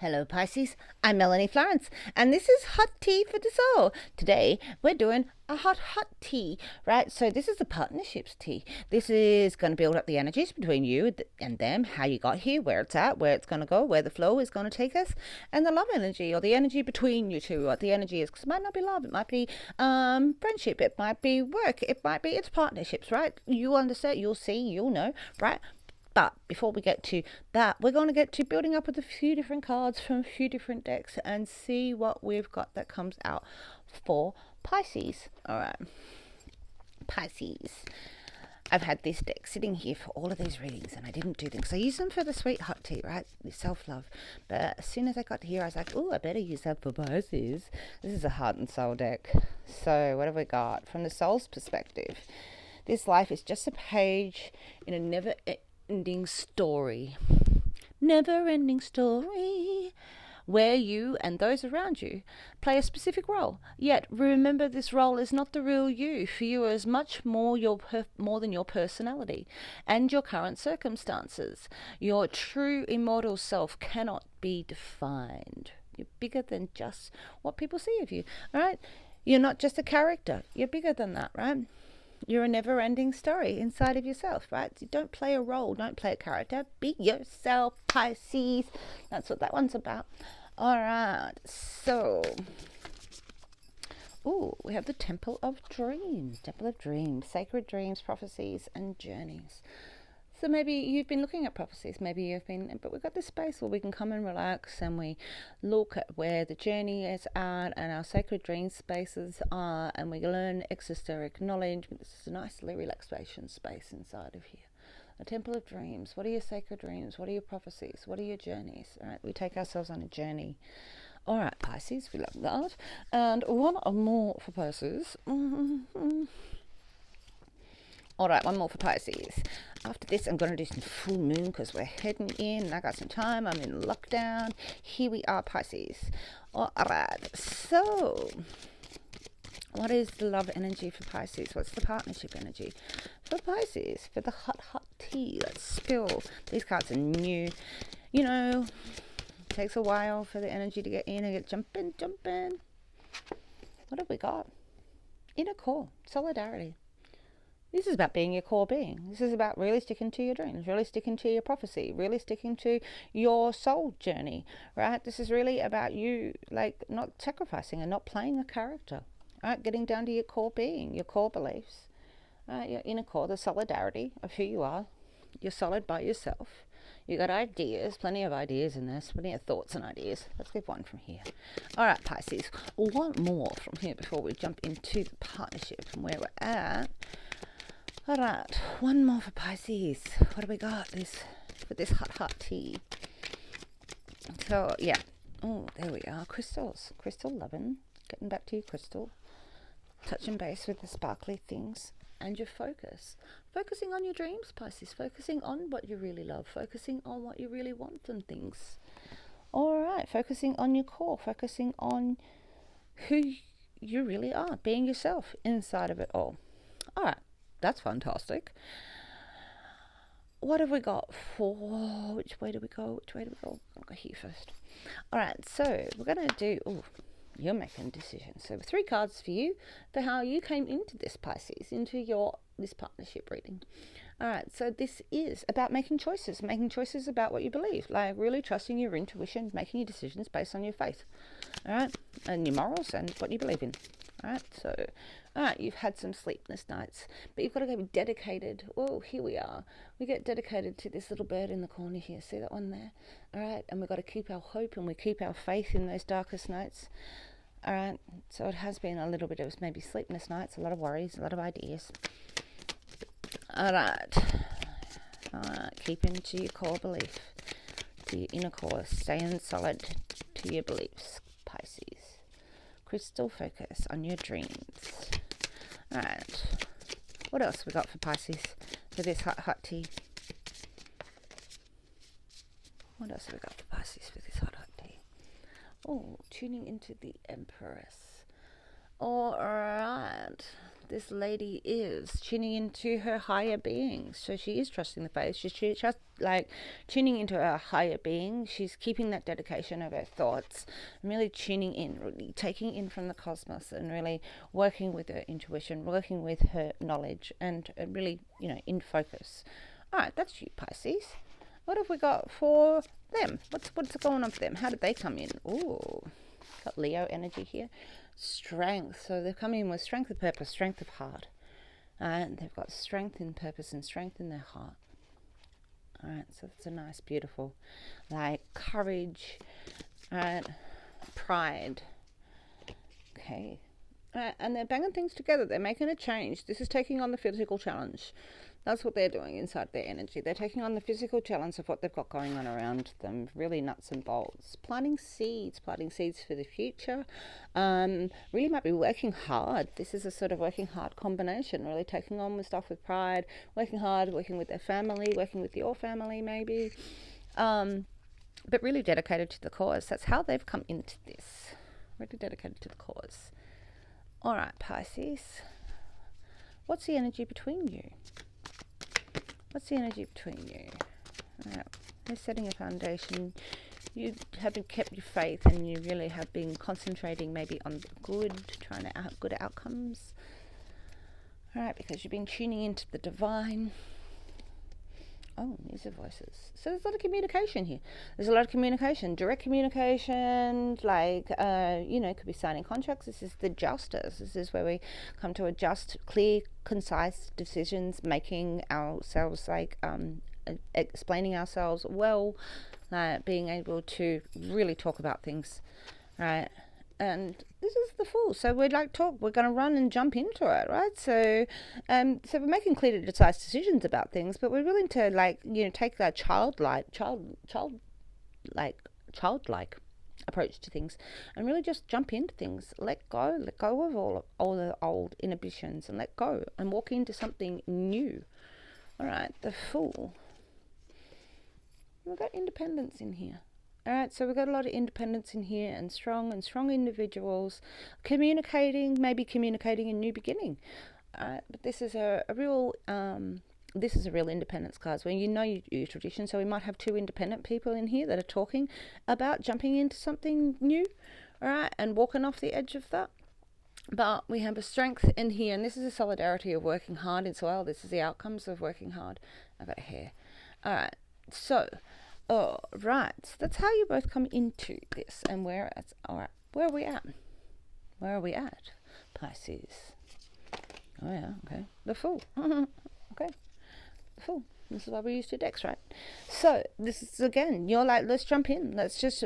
Hello Pisces, I'm Melanie Florence, and this is Hot Tea for the Soul. Today we're doing a hot tea, right? So this is a partnerships tea. This is going to build up the energies between you and them, how you got here, where it's at, where it's going to go, where the flow is going to take us, and the love energy or the energy between you two, what the energy is. Because it might not be love, it might be friendship, it might be work, it might be it's partnerships, right? You understand, you'll see, you'll know, right? But before we get to that, we're going to get to building up with a few different cards from a few different decks and see what we've got that comes out for Pisces. All right, Pisces. I've had this deck sitting here for all of these readings and I didn't do them because I use them for the sweet hot tea, right? The self-love. But as soon as I got to here, I was like, oh, I better use that for Pisces. This is a heart and soul deck. So what have we got? From the soul's perspective, this life is just a page in a never-ending story where you and those around you play a specific role. Yet remember, this role is not the real you. For you is much more more than your personality and your current circumstances. Your true immortal self cannot be defined. You're bigger than just what people see of you. All right, you're not just a character, you're bigger than that, right? You're a never-ending story inside of yourself, right? So don't play a role, don't play a character. Be yourself, Pisces. That's what that one's about. All right, so, we have the Temple of Dreams. Temple of Dreams, sacred dreams, prophecies, and journeys. So maybe you've been looking at prophecies, but we've got this space where we can come and relax and we look at where the journey is at and our sacred dream spaces are, and we learn exoteric knowledge. This is a nice relaxation space inside of here. A Temple of Dreams. What are your sacred dreams? What are your prophecies? What are your journeys? All right, we take ourselves on a journey. All right, Pisces, we love that. And one more for Pisces. All right, one more for Pisces. After this, I'm going to do some full moon because we're heading in and I got some time. I'm in lockdown. Here we are, Pisces. All right, so what is the love energy for Pisces? What's the partnership energy for Pisces? For the hot tea. Let's spill. These cards are new. You know, it takes a while for the energy to get in and get jumping. What have we got? Inner core, solidarity. This is about being your core being. This is about really sticking to your dreams, really sticking to your prophecy, really sticking to your soul journey, right? This is really about you, like, not sacrificing and not playing a character, right? Getting down to your core being, your core beliefs, right? Your inner core, the solidarity of who you are. You're solid by yourself. You got ideas, plenty of ideas in this, plenty of thoughts and ideas. Let's get one from here. All right, Pisces, one more from here before we jump into the partnership and where we're at. All right, one more for Pisces. What do we got for this hot tea? So, yeah. Oh, there we are. Crystals. Crystal loving. Getting back to your crystal. Touching base with the sparkly things. And your focus. Focusing on your dreams, Pisces. Focusing on what you really love. Focusing on what you really want from things. All right. Focusing on your core. Focusing on who you really are. Being yourself inside of it all. All right. That's fantastic. What have we got for, which way do we go? I'll go here first. All right, so we're going to do, you're making decisions. So 3 cards for you for how you came into this, Pisces, into this partnership reading. All right, so this is about making choices about what you believe, like really trusting your intuition, making your decisions based on your faith, all right, and your morals and what you believe in. All right, so, you've had some sleepless nights, but you've got to go be dedicated. Oh, here we are. We get dedicated to this little bird in the corner here. See that one there? All right, and we've got to keep our hope and we keep our faith in those darkest nights. All right, so it has been a little bit of maybe sleepless nights, a lot of worries, a lot of ideas. All right, keeping to your core belief, to your inner core, staying solid to your beliefs, Pisces. Crystal focus on your dreams. All right. What else we got for Pisces for this hot tea? What else have we got for Pisces for this hot tea? Oh, tuning into the Empress. All right. this lady is tuning into her higher being. So she is trusting the faith. She's just like tuning into her higher being. She's keeping that dedication of her thoughts, and really tuning in, really taking in from the cosmos, and really working with her intuition, working with her knowledge, and really, in focus. All right, that's you, Pisces. What have we got for them? What's going on for them? How did they come in? Ooh, got Leo energy here. Strength. So they've come in with strength of purpose, strength of heart. And they've got strength in purpose and strength in their heart. All right, so that's a nice, beautiful, like courage, pride. Okay. And they're banging things together. They're making a change. This is taking on the physical challenge. That's what they're doing inside their energy. They're taking on the physical challenge of what they've got going on around them. Really nuts and bolts. Planting seeds for the future. Really might be working hard. This is a sort of working hard combination. Really taking on with stuff with pride. Working hard, working with their family, working with your family maybe. But really dedicated to the cause. That's how they've come into this. Really dedicated to the cause. All right, Pisces. What's the energy between you? What's the energy between you? They're setting a foundation. You haven't kept your faith, and you really have been concentrating maybe on the good, trying to good outcomes. All right, because you've been tuning into the divine. Oh, music voices. So there's a lot of communication here. There's a lot of communication, direct communication, like, could be signing contracts. This is the justice. This is where we come to a just, clear, concise decisions, making ourselves, explaining ourselves well, being able to really talk about things, right? And this is the Fool. So we're we're going to run and jump into it, right? So we're making clear to decisive decisions about things, but we're willing to take that childlike approach to things, and really just jump into things. Let go of all the old inhibitions, and let go and walk into something new. All right, the Fool. We've got independence in here. All right, so we've got a lot of independence in here, and strong individuals communicating a new beginning. But this is a real independence card where your tradition. So we might have two independent people in here that are talking about jumping into something new, all right, and walking off the edge of that. But we have a strength in here, and this is a solidarity of working hard as well. This is the outcomes of working hard. I've got hair. All right, so. Oh, right. That's how you both come into this. And where are we at? Where are we at? Pisces. Oh, yeah, okay. The Fool. Okay. The Fool. This is why we use two decks, right? So, this is, again, you're like, let's jump in. Let's just,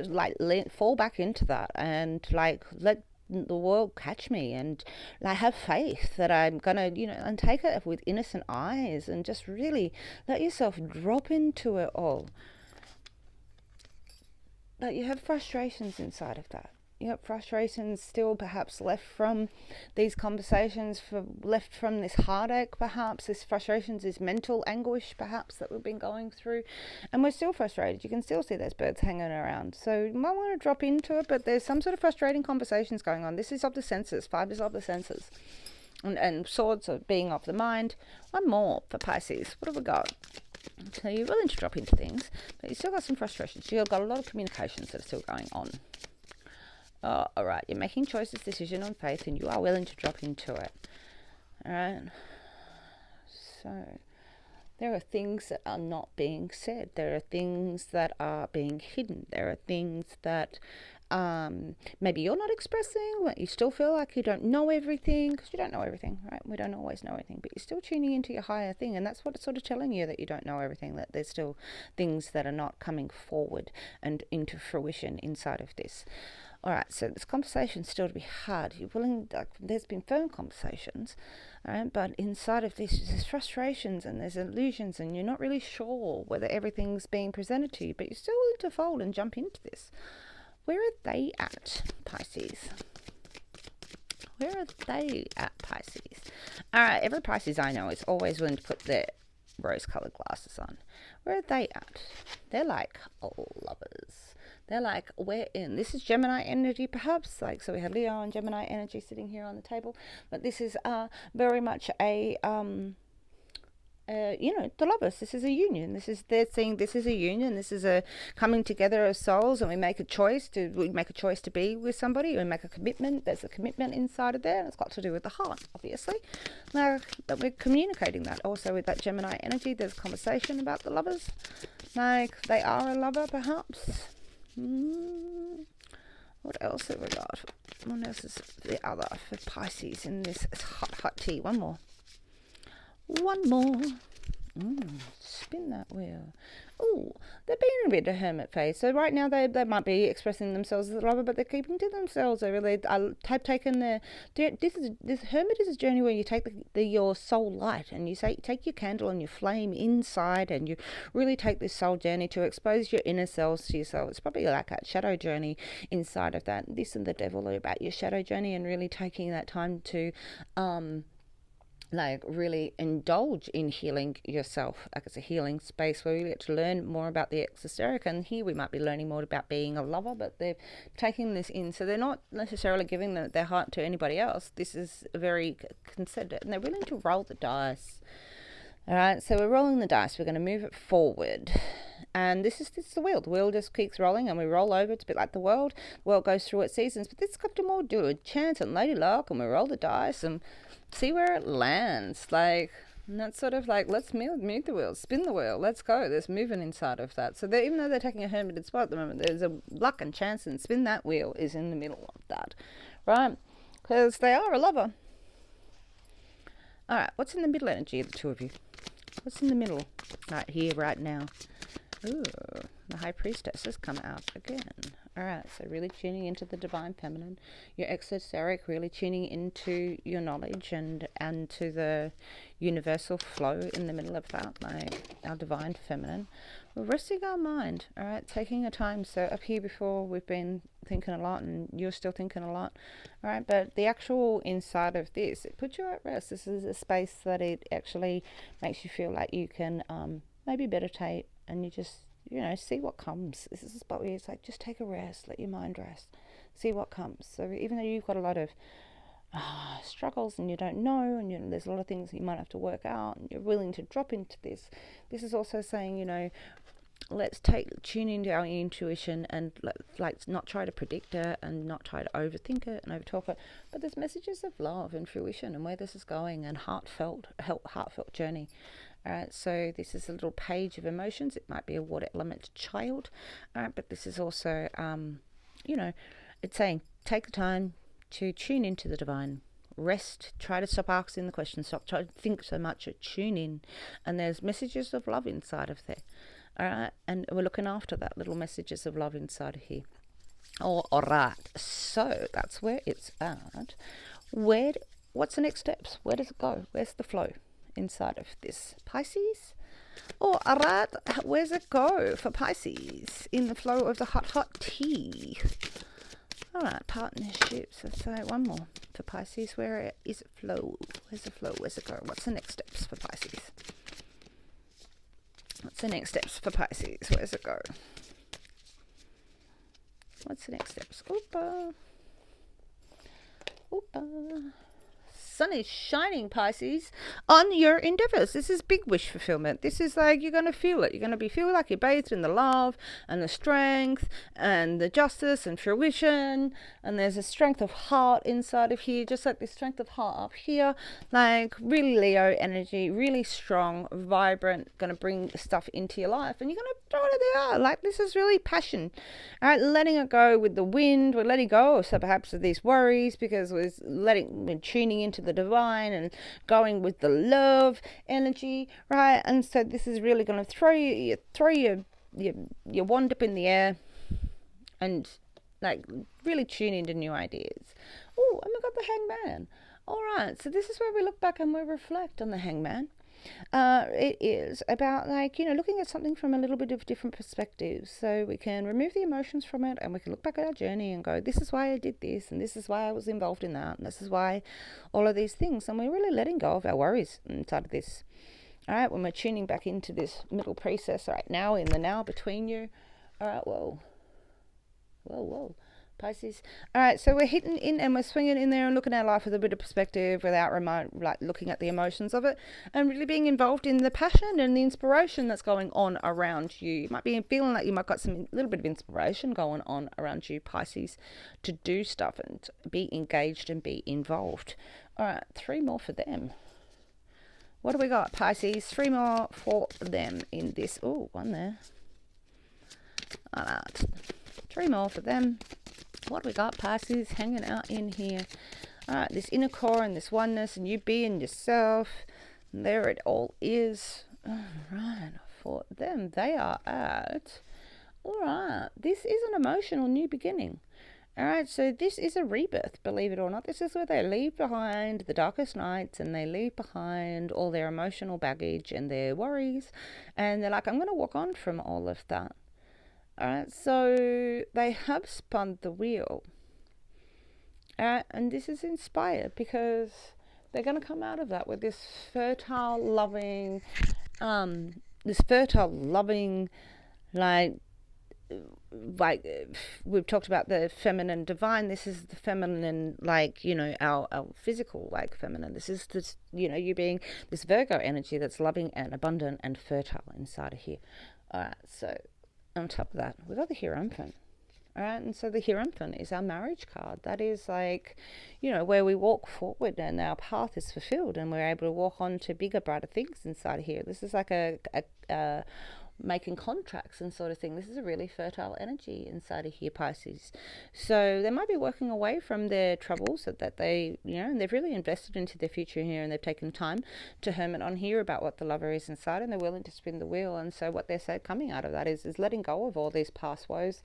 fall back into that. And, let the world catch me. And, have faith that I'm going to, and take it with innocent eyes. And just really let yourself drop into it all. But you have frustrations inside of that. You have frustrations still perhaps left from these conversations, left from this heartache perhaps, this frustrations, this mental anguish perhaps that we've been going through. And we're still frustrated. You can still see those birds hanging around. So you might want to drop into it, but there's some sort of frustrating conversations going on. This is of the senses. 5 is of the senses. And swords are being of the mind. One more for Pisces. What have we got? So you're willing to drop into things, but you've still got some frustrations. You've got a lot of communications that are still going on. All right, you're making choices, decision on faith, and you are willing to drop into it. All right. So there are things that are not being said. There are things that are being hidden. There are things that maybe you're not expressing, but you still feel like you don't know everything, because you don't know everything, right? We don't always know everything, but you're still tuning into your higher thing, and that's what it's sort of telling you, that you don't know everything, that there's still things that are not coming forward and into fruition inside of this. All right, so this conversation's still to be had. You're willing, there's been firm conversations, all right, but inside of this, there's frustrations and there's illusions, and you're not really sure whether everything's being presented to you, but you're still willing to fold and jump into this. Where are they at, Pisces? Where are they at, Pisces? All right, every Pisces I know is always willing to put their rose-coloured glasses on. Where are they at? They're like lovers. They're like, we're in. This is Gemini energy, perhaps. Like, so we have Leo and Gemini energy sitting here on the table. But this is very much a the lovers. This is a union. They're saying this is a union. This is a coming together of souls, and we make a choice to be with somebody. We make a commitment. There's a commitment inside of there, and it's got to do with the heart, obviously. Now that we're communicating that also with that Gemini energy, there's conversation about the lovers. Like they are a lover, perhaps. What else have we got? What else is the other for Pisces in this hot tea? One more. Spin that wheel. Oh, they're being a bit of hermit phase. So right now they might be expressing themselves as a lover, but they're keeping to themselves. They really have taken this hermit is a journey where you take your soul light and you take your candle and your flame inside, and you really take this soul journey to expose your inner selves to yourself. It's probably like that shadow journey inside of that. This and the devil are about your shadow journey, and really taking that time to like really indulge in healing yourself. Like it's a healing space where we get to learn more about the exoteric, and here we might be learning more about being a lover, but they're taking this in, so they're not necessarily giving their heart to anybody else. This is very considered, and they're willing to roll the dice. All right, so we're rolling the dice. We're going to move it forward. And this is the wheel. The wheel just keeps rolling, and we roll over. It's a bit like the world. The world goes through its seasons, but this has got to more do with chance and lady luck, and we roll the dice and see where it lands. Like, and that's sort of like, let's move the wheel, spin the wheel, let's go. There's movement inside of that. So even though they're taking a hermited spot at the moment, there's a luck and chance, and spin that wheel is in the middle of that, right? Because they are a lover. All right, what's in the middle energy of the two of you? What's in the middle right here, right now? Ooh, the High Priestess has come out again. All right, so really tuning into the Divine Feminine, your exoteric, really tuning into your knowledge and to the universal flow in the middle of that, like our Divine Feminine. We're resting our mind, all right, taking a time. So up here before we've been thinking a lot, and you're still thinking a lot, all right, but the actual inside of this, it puts you at rest. This is a space that it actually makes you feel like you can maybe meditate, and you just, see what comes. This is a spot where it's like, just take a rest, let your mind rest, see what comes. So even though you've got a lot of struggles and you don't know, and there's a lot of things that you might have to work out, and you're willing to drop into this is also saying, let's tune into our intuition, and let's not try to predict it, and not try to overthink it and overtalk it. But there's messages of love and fruition and where this is going, and heartfelt journey. All right, so this is a little page of emotions. It might be a water element child. All right, but this is also, it's saying take the time to tune into the divine. Rest, try to stop asking the questions, stop trying to think so much, tune in. And there's messages of love inside of there. All right, and we're looking after that little messages of love inside of here. All right, so that's where it's at. What's the next steps? Where does it go? Where's the flow inside of this Pisces? All right, where's it go for Pisces in the flow of the hot tea? All right, partnerships. Let's say one more for Pisces. Where is it flow? Where's the flow? Where's it go? What's the next steps for Pisces? What's the next steps for Pisces? Where's it go? What's the next steps? Oopa. Sun is shining, Pisces, on your endeavors. This is big wish fulfillment. This is like, you're going to feel it. You're going to feel like you're bathed in the love and the strength and the justice and fruition. And there's a strength of heart inside of here, just like the strength of heart up here. Like really Leo energy, really strong, vibrant, going to bring stuff into your life. And you're going to throw it in the air. Like, this is really passion. All right, letting it go with the wind. We're letting go of perhaps of these worries, because we're tuning into the divine and going with the love energy, right? And so this is really going to throw your wand up in the air and like really tune into new ideas. Oh, and we've got the Hangman. All right, so this is where we look back and we reflect on the Hangman. It is about looking at something from a little bit of different perspectives, so we can remove the emotions from it, and we can look back at our journey and go, this is why I did this, and this is why I was involved in that, and this is why all of these things. And we're really letting go of our worries inside of this. All right, when we're tuning back into this middle process right now, in the now between you. All right, well, Whoa. Pisces. All right, so we're hitting in and we're swinging in there and looking at life with a bit of perspective without looking at the emotions of it, and really being involved in the passion and the inspiration that's going on around you. You might be feeling like you might got some little bit of inspiration going on around you, Pisces, to do stuff and be engaged and be involved. All right, 3 more for them. What do we got, Pisces? 3 more for them in this. Oh, 1 there. All right, 3 more for them. What we got, Pisces, hanging out in here. All right, this inner core and this oneness and you being yourself. And there it all is. All right, for them, they are at. All right, this is an emotional new beginning. All right, so this is a rebirth, believe it or not. This is where they leave behind the darkest nights and they leave behind all their emotional baggage and their worries. And they're like, I'm going to walk on from all of that. Alright, so they have spun the wheel. Alright, and this is inspired because they're going to come out of that with this fertile, loving, like we've talked about the feminine divine. This is the feminine, our physical, feminine. This is this, you being this Virgo energy that's loving and abundant and fertile inside of here. Alright, so on top of that, we've got the Hierophant. All right, and so the Hierophant is our marriage card. That is where we walk forward and our path is fulfilled and we're able to walk on to bigger, brighter things inside of here. This is like a making contracts and sort of thing. This is a really fertile energy inside of here, Pisces. So they might be working away from their troubles that they, and they've really invested into their future here, and they've taken time to hermit on here about what the lover is inside, and they're willing to spin the wheel. And so what they're saying coming out of that is letting go of all these past woes,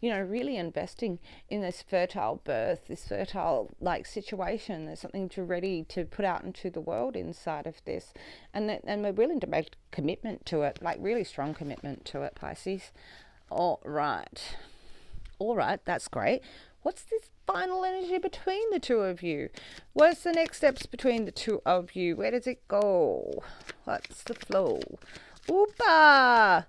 really investing in this fertile birth, this fertile situation. There's something ready to put out into the world inside of this, and we're willing to make commitment to it, really strong commitment to it, Pisces. All right, that's great. What's this final energy between the two of you? What's the next steps between the two of you? Where does it go? What's the flow? Oopa!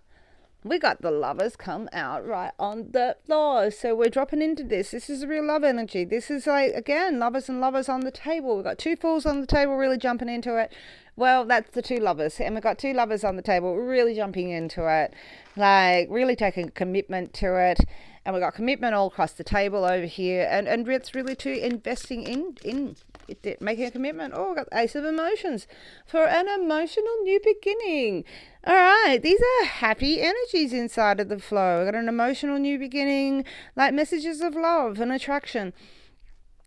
We got the lovers come out right on the floor. So we're dropping into this. This is a real love energy. This is again, lovers and lovers on the table. We've got 2 fools on the table really jumping into it. Well, that's the 2 lovers. And we've got 2 lovers on the table really jumping into it. Really taking commitment to it. And we've got commitment all across the table over here. And it's really to investing in it, making a commitment. Oh, we've got the Ace of Emotions for an emotional new beginning. All right, these are happy energies inside of the flow. We've got an emotional new beginning, messages of love and attraction.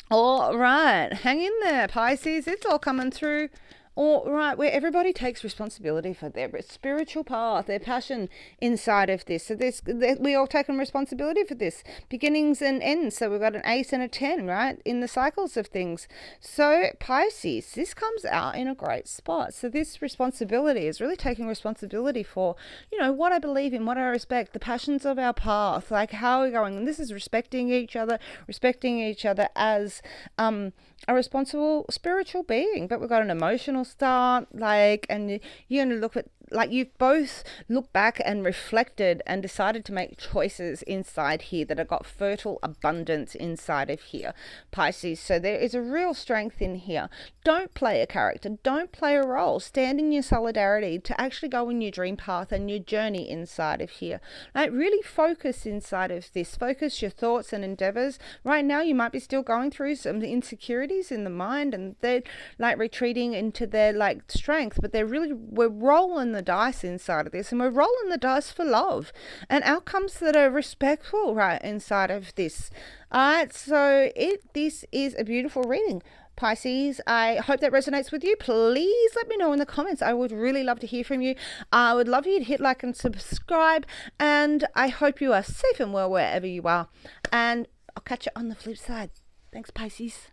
All right, hang in there, Pisces. It's all coming through. All right, where everybody takes responsibility for their spiritual path, their passion inside of this. So we all taking responsibility for this, beginnings and ends. So we've got an 8 and a 10, right, in the cycles of things. So Pisces, this comes out in a great spot. So this responsibility is really taking responsibility for, what I believe in, what I respect, the passions of our path, how we're going. And this is respecting each other as a responsible spiritual being. But we've got an emotional start, and you're going to look at, you've both looked back and reflected and decided to make choices inside here that have got fertile abundance inside of here, Pisces. So there is a real strength in here. Don't play a character, don't play a role. Stand in your solidarity to actually go in your dream path and your journey inside of here. Really focus inside of this. Focus your thoughts and endeavors. Right now you might be still going through some insecurities in the mind, and they're retreating into their strength, but we're rolling the dice inside of this, and we're rolling the dice for love and outcomes that are respectful right inside of this. All right, so this is a beautiful reading, Pisces. I hope that resonates with you. Please let me know in the comments. I would really love to hear from you. I would love you to hit like and subscribe, and I hope you are safe and well wherever you are, and I'll catch you on the flip side. Thanks, Pisces.